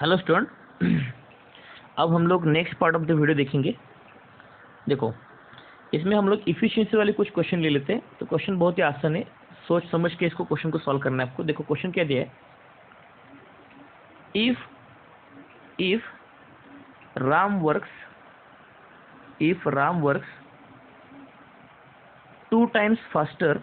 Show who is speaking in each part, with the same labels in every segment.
Speaker 1: Hello student, अब हम लोग next part of the video देखेंगे। देखो, इसमें हम लोग इफिशिएंसी वाले कुछ क्वेश्चन ले लेते हैं। तो क्वेश्चन बहुत ही आसान है, सोच समझ के इसको क्वेश्चन को सॉल्व करना है आपको। देखो क्वेश्चन क्या दिया है, if Ram works 2 times faster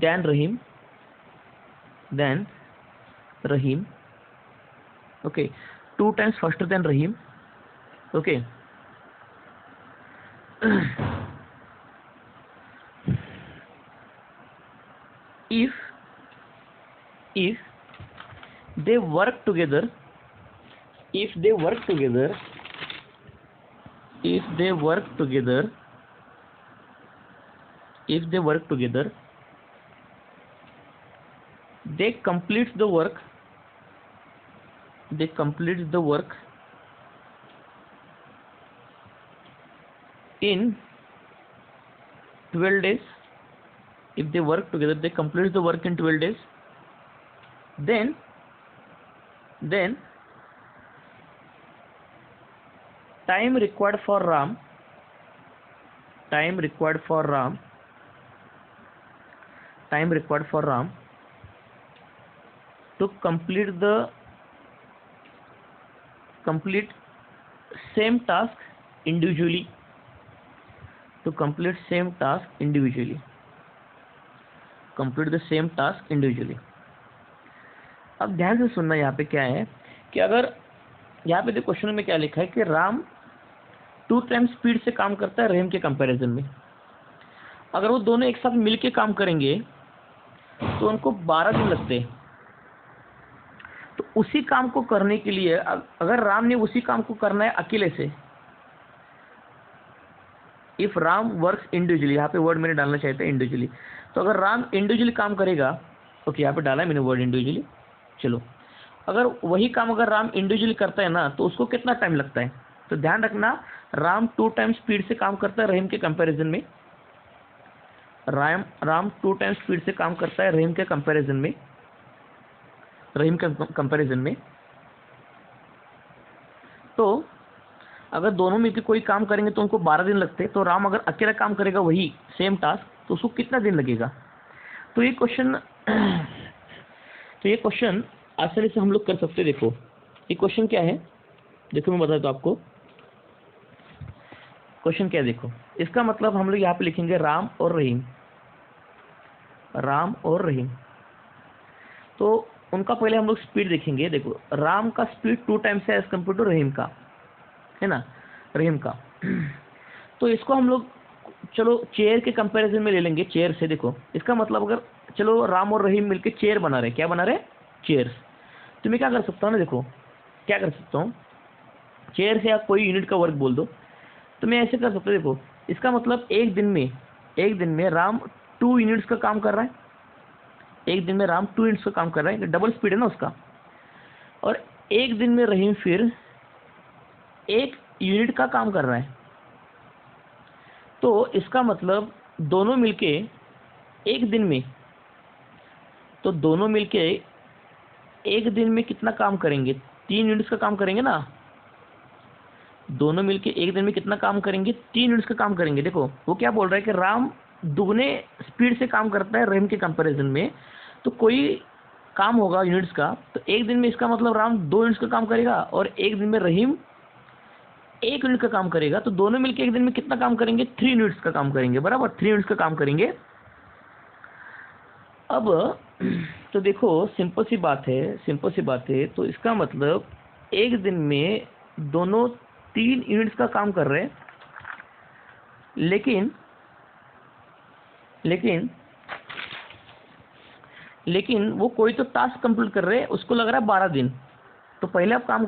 Speaker 1: than Rahim, okay, 2 times faster than Rahim, okay. if they work together they complete the work in 12 days. If they work together, they complete the work in 12 days. Then time required for Ram to complete same task individually. Complete the same task individually. अब ध्यान से सुनना, यहाँ पे क्या है कि अगर यहाँ पे देखो क्वेश्चन में क्या लिखा है कि राम 2 times स्पीड से काम करता है रहीम के कंपैरिजन में। अगर वो दोनों एक साथ मिलके काम करेंगे तो उनको 12 दिन लगते हैं। तो उसी काम को करने के लिए अगर राम ने उसी काम को करना है अकेले से, इफ राम वर्क्स इंडिविजुअली, यहाँ पे वर्ड मैंने डालना चाहता है इंडिविजुअली। तो अगर राम इंडिविजुअली काम करेगा, ओके, यहाँ पे डाला है मैंने वर्ड इंडिविजुअली। चलो, अगर वही काम अगर राम इंडिविजुअली करता है ना, तो उसको कितना टाइम लगता है? तो ध्यान रखना, राम 2 times स्पीड से काम करता है रहीम के कंपैरिजन में। राम 2 times स्पीड से काम करता है रहीम के कंपैरिजन में। तो अगर दोनों मिलकर कोई काम करेंगे तो उनको 12 दिन लगते हैं। तो राम अगर अकेला काम करेगा वही सेम टास्क, तो उसको कितना दिन लगेगा? तो ये क्वेश्चन आसानी से हम लोग कर सकते हैं। देखो ये क्वेश्चन क्या है, देखो मैं बताता हूँ आपको क्वेश्चन क्या है। देखो, इसका मतलब हम लोग यहाँ पे लिखेंगे राम और रहीम। तो उनका पहले हम लोग स्पीड देखेंगे। देखो, राम का स्पीड 2 times है एज कम्पेयर टू रहीम का, है ना, रहीम का। तो इसको हम लोग चलो चेयर के कंपैरिजन में ले लेंगे, चेयर से। देखो इसका मतलब अगर चलो राम और रहीम मिलके चेयर बना रहे, क्या बना रहे? चेयर्स। तो मैं क्या कर सकता हूँ ना, देखो क्या कर सकता हूँ, चेयर से आप कोई यूनिट का वर्क बोल दो, तो मैं ऐसे कर सकता हूँ। देखो इसका मतलब एक दिन में राम 2 यूनिट्स का काम कर रहा है। एक दिन में राम 2 यूनिट्स का काम कर रहा है, डबल स्पीड है ना उसका। और एक दिन में रहीम फिर 1 यूनिट का काम कर रहा है। तो इसका मतलब दोनों मिलके एक दिन में, तो दोनों मिलके एक दिन में कितना काम करेंगे? 3 यूनिट्स का काम करेंगे ना। दोनों मिलके एक दिन में कितना काम करेंगे? 3 यूनिट्स का काम करेंगे। देखो वो क्या बोल रहा है कि राम दुगने स्पीड से काम करता है रहीम के कंपैरिजन में। तो कोई काम होगा यूनिट्स का, तो एक दिन में इसका मतलब राम 2 यूनिट्स का काम करेगा और एक दिन में रहीम 1 यूनिट का काम करेगा। तो दोनों मिलकर एक दिन में कितना काम करेंगे? 3 यूनिट्स का काम करेंगे, बराबर 3 यूनिट्स का काम करेंगे। अब तो देखो सिंपल सी बात है। तो इसका मतलब एक दिन में दोनों 3 यूनिट्स का काम कर रहे हैं, लेकिन वो कोई तो टास्क कंप्लीट कर रहे हैं, उसको लग रहा है 12 दिन। तो पहले आप काम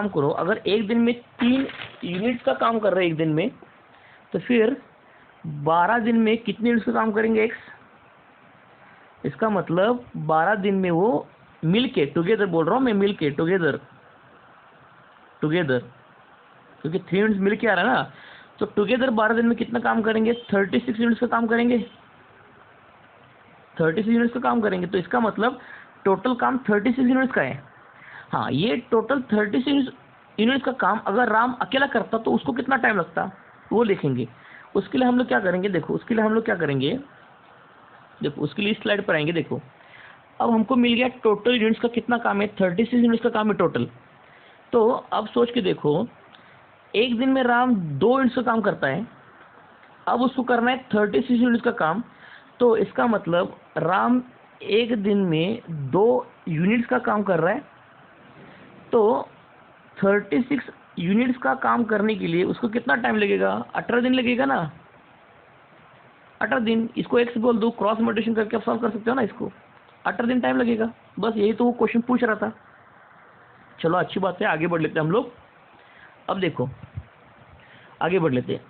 Speaker 1: करो, अगर एक दिन में 3 यूनिट्स का काम कर रहे हैं एक दिन में, तो फिर 12 दिन में कितने यूनिट्स का काम करेंगे? एक्स। इसका मतलब 12 दिन में वो मिलके, टुगेदर बोल रहा हूँ मैं, मिलके टुगेदर, क्योंकि 3 यूनिट्स मिलके आ रहा है ना। तो टुगेदर 12 दिन में कितना काम करेंगे? 36 यूनिट्स का काम करेंगे। 36 यूनिट्स का काम करेंगे, तो इसका मतलब टोटल काम 36 यूनिट्स का है। हाँ, ये टोटल 36 यूनिट्स का काम अगर राम अकेला करता तो उसको कितना टाइम लगता वो देखेंगे। उसके लिए हम लोग क्या करेंगे, देखो उसके लिए हम लोग क्या करेंगे, देखो उसके लिए स्लाइड पर आएंगे। देखो अब हमको मिल गया टोटल यूनिट्स का कितना काम है, 36 यूनिट्स का काम है टोटल। तो अब सोच के देखो, एक दिन में राम 2 यूनिट्स का काम करता है, अब उसको करना है 36 यूनिट्स का काम। तो इसका मतलब राम एक दिन में 2 यूनिट्स का काम कर रहा है। तो 36 यूनिट्स का काम करने के लिए उसको कितना टाइम लगेगा, 18 दिन लगेगा ना, 18 दिन। इसको एक्स बोल दो, क्रॉस मल्टीप्लिकेशन करके आप सॉल्व कर सकते हो ना इसको, 18 दिन टाइम लगेगा। बस यही तो वो क्वेश्चन पूछ रहा था। चलो अच्छी बात है, आगे बढ़ लेते हैं हम लोग। अब देखो आगे बढ़ लेते हैं।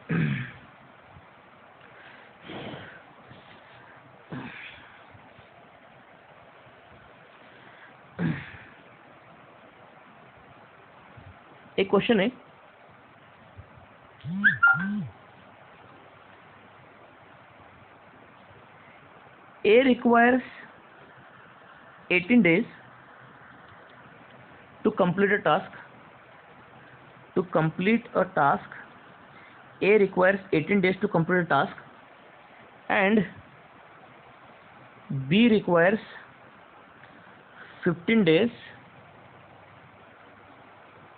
Speaker 1: एक क्वेश्चन है, A requires 18 days to complete a task. To complete a task, A requires 18 days to complete a task, and B requires 15 days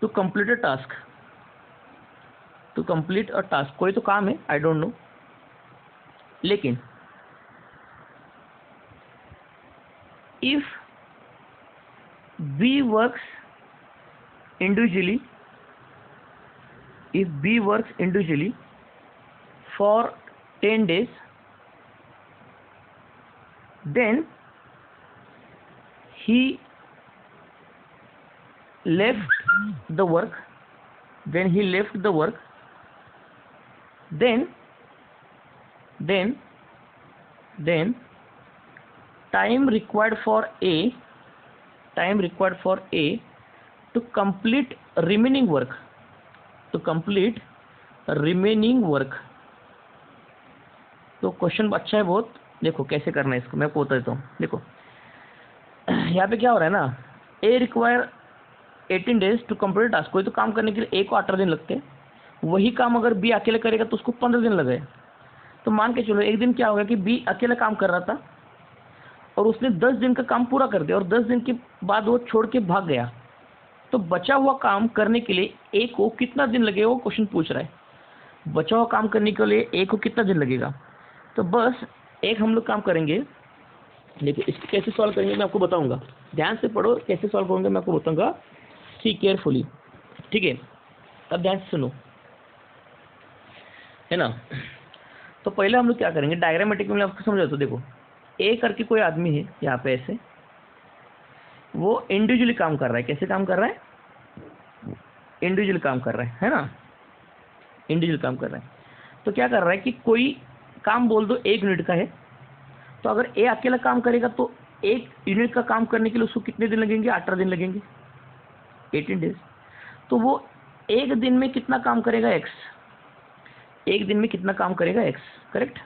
Speaker 1: to complete a task. To complete a task, कोई तो काम है, I don't know, लेकिन if B works individually, if B works individually for 10 days, then he left the work, then time required for A to complete remaining work, तो question अच्छा है बहुत। देखो कैसे करना है इसको, मैं आपको बता देता हूँ। देखो यहाँ पे क्या हो रहा है ना, A require 18 days to complete task, कोई तो काम करने के लिए A को 18 दिन लगते हैं। वही काम अगर B अकेले करेगा तो उसको 15 दिन लगे। तो मान के चलो एक दिन क्या होगा कि B अकेला काम कर रहा था और उसने 10 दिन का काम पूरा कर दिया, और 10 दिन के बाद वो छोड़ के भाग गया। तो बचा हुआ काम करने के लिए A को कितना दिन लगेगा, वो क्वेश्चन पूछ रहा है। बचा हुआ काम करने के लिए A को कितना दिन लगेगा। तो बस एक हम लोग काम करेंगे, देखो इसको कैसे सॉल्व करेंगे मैं आपको बताऊंगा। ध्यान से पढ़ो, कैसे सॉल्व करूंगा मैं आपको बताऊंगा, सी केयरफुली, ठीक है। अब ध्यान से सुनो, है ना। तो पहले हम लोग क्या करेंगे, डायग्रामेटिक में आपको समझा। तो देखो ए करके कोई आदमी है यहाँ पे, ऐसे वो इंडिविजुअली काम कर रहा है। कैसे काम कर रहा है, इंडिविजुअल काम कर रहा है ना, इंडिविजुअल काम कर रहा है। तो क्या कर रहा है कि कोई काम बोल दो 1 यूनिट का है, तो अगर ए अकेला काम करेगा तो 1 यूनिट का काम करने के लिए उसको कितने दिन लगेंगे, 18 दिन लगेंगे, 18 डेज। तो वो एक दिन में कितना काम करेगा, एक्स, एक दिन में कितना काम करेगा, एक्स, करेक्ट।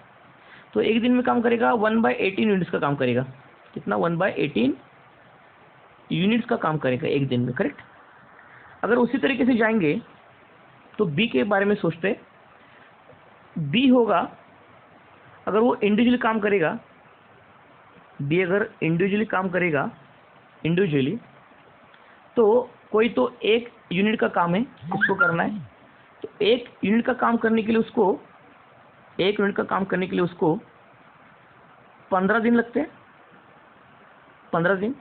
Speaker 1: तो एक दिन में काम करेगा 1/18 यूनिट्स का काम करेगा। कितना, 1/18 यूनिट्स का काम करेगा एक दिन में, करेक्ट। अगर उसी तरीके से जाएंगे तो बी के बारे में सोचते, बी होगा अगर वो इंडिविजुअली काम करेगा, बी अगर इंडिविजुअली काम करेगा, इंडिविजुअली, तो कोई तो 1 यूनिट का काम है उसको करना है। तो 1 यूनिट का काम करने के लिए उसको 1 यूनिट का काम करने के लिए उसको 15 दिन लगते हैं, 15 दिन।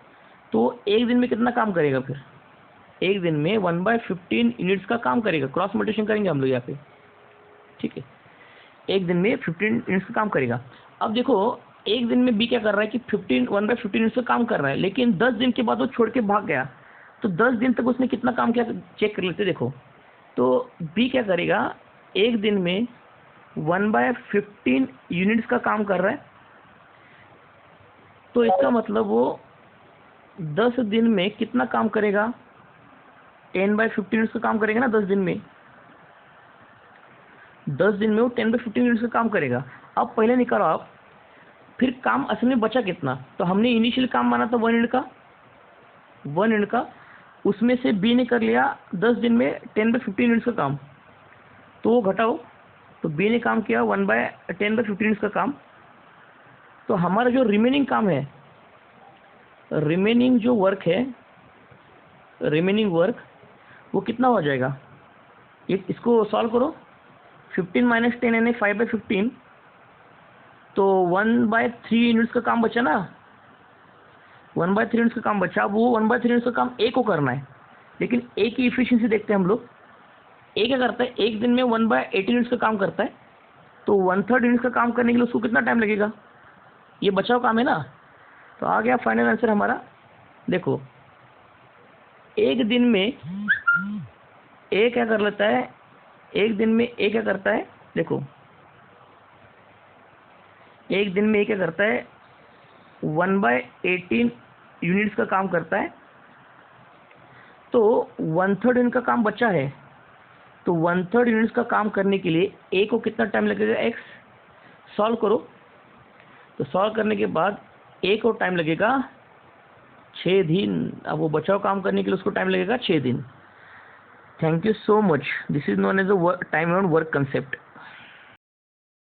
Speaker 1: तो एक दिन में कितना काम करेगा फिर, एक दिन में 1/15 यूनिट्स का काम करेगा। क्रॉस मल्टीप्लिकेशन करेंगे हम लोग यहाँ पे, ठीक है। एक दिन में 15 यूनिट्स का काम करेगा। अब देखो एक दिन में बी क्या कर रहा है कि 1/15 यूनिट्स का काम कर रहा है, लेकिन 10 दिन के बाद वो छोड़ के भाग गया। तो 10 दिन तक उसने कितना काम किया चेक कर लेते। देखो तो बी क्या करेगा, एक दिन में 1/15 यूनिट्स का काम कर रहा है। तो इसका मतलब वो 10 दिन में कितना काम करेगा, 10/15 यूनिट्स का काम करेगा ना 10 दिन में। 10 दिन में वो 10/15 यूनिट्स का काम करेगा। अब पहले निकालो आप फिर काम असल में बचा कितना, तो हमने इनिशियल काम माना था 1 यूनिट का, उसमें से बी ने कर लिया 10 दिन में 10/15 यूनिट्स का काम, तो वो घटाओ, तो बी ने काम किया 1/10/15 यूनिट्स का काम। तो हमारा जो रिमेनिंग काम है, रिमेनिंग जो वर्क है, रिमेनिंग वर्क वो कितना हो जाएगा, इसको सॉल्व करो। 15 - 10 यानी 5/15, तो 1/3 यूनिट्स का काम बचा ना, 1/3 यूनिट्स का काम बचा। अब वो 1/3 यूनिट्स का काम ए को करना है, लेकिन ए की इफिशियंसी देखते हैं हम लोग। ए क्या करता है, एक दिन में 1/18 यूनिट्स का काम करता है, तो 1/3 यूनिट्स का काम करने के लिए उसको कितना टाइम लगेगा, ये बचाव काम है ना। तो आ गया फाइनल आंसर हमारा। देखो एक दिन में ए क्या कर लेता है, एक दिन में ए क्या करता है, देखो एक दिन में ए क्या करता है, 1/18 यूनिट्स का काम करता है, तो 1/3 यूनिट का काम बचा है, तो 1/3 यूनिट्स का काम करने के लिए ए को कितना टाइम लगेगा, एक्स। सॉल्व करो, तो सॉल्व करने के बाद ए को टाइम लगेगा 6 दिन। अब वो बचाव काम करने के लिए उसको टाइम लगेगा 6 दिन। Thank you so much. This is known as a time bound work concept.